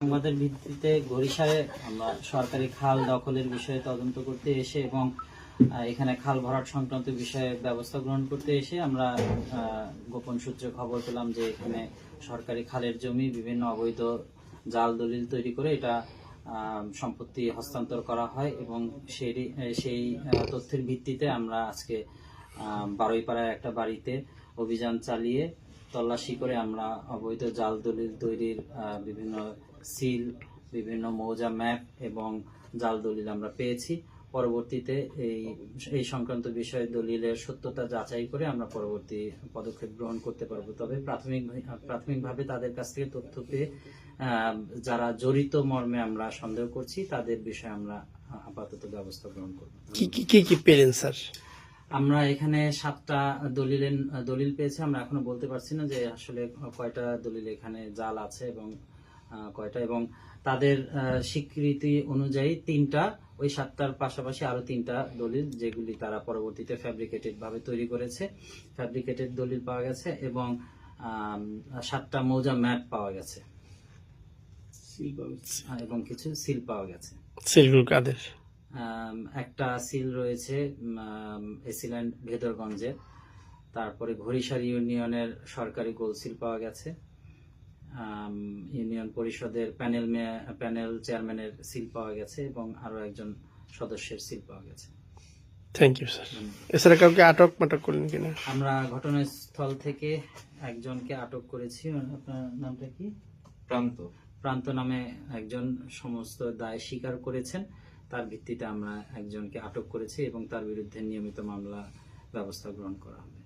সংবাদের ভিত্তিতে ঘড়িসারে আমরা সরকারি খাল দখলের বিষয়ে তদন্ত করতে এসে এবং এখানে খাল ভরাট সংক্রান্ত বিষয়ে ব্যবস্থা গ্রহণ করতে এসে আমরা গোপন সূত্রে খবর পেলাম যে এখানে সরকারি খালের জমি বিভিন্ন অবৈধ জাল দলিল তৈরি করে এটা সম্পত্তি হস্তান্তর করা হয় এবং সেই তথ্যের ভিত্তিতে আমরা আজকে বারুইপাড়ায় একটা বাড়িতে অভিযান চালিয়ে তল্লাশি করে আমরা অবৈধ জাল দলিল তৈরির বিভিন্ন সিল, বিভিন্ন মৌজা ম্যাপ এবং জাল দলিল আমরা পেয়েছি। পরবর্তীতে এই সংক্রান্ত বিষয়ে দলিলের সত্যতা যাচাই করে আমরা পরবর্তী পদক্ষেপ গ্রহণ করতে পারবো। তবে প্রাথমিকভাবে তাদের কাছ থেকে তথ্য পেয়ে যারা জড়িত মর্মে আমরা সন্দেহ করছি তাদের বিষয়ে আমরা আপাতত ব্যবস্থা গ্রহণ করব। কি পেলেন স্যার? আমরা এখানে 7টা দলিল পেয়েছি। আমরা এখনো বলতে পারছি না যে আসলে কয়টা দলিল এখানে জাল আছে এবং কয়টা, এবং তাদের স্বীকৃতি অনুযায়ী 3টা, ওই 7টার পাশাপাশি আরো 3টা দলিল যেগুলি তারা পরবর্তীতে ফ্যাব্রিকেটেড ভাবে তৈরি করেছে, ফ্যাব্রিকেটেড দলিল পাওয়া গেছে এবং 7টা মৌজা ম্যাপ পাওয়া গেছে এবং কিছু সিল পাওয়া গেছে। সিলগুলো কাদের? একটা সিল রয়েছে এসিল্যান্ড ভেদরগঞ্জের, তারপরে ঘড়িসার ইউনিয়নের সরকারি গোল সিল পাওয়া গেছে, ইউনিয়ন পরিষদের প্যানেল চেয়ারম্যানের সিল পাওয়া গেছে এবং আরো একজন সদস্যের সিল পাওয়া গেছে। Thank you sir. এছাড়া কাউকে আটক করলেন কিনা? আমরা ঘটনাস্থল থেকে একজনকে আটক করেছি। আপনার নামটা কি? প্রান্ত নামে একজন সমস্ত দায় স্বীকার করেছেন। তার ভিত্তিতে আমরা একজনকে আটক করেছি এবং তার বিরুদ্ধে নিয়মিত মামলা ব্যবস্থা গ্রহণ করা হবে।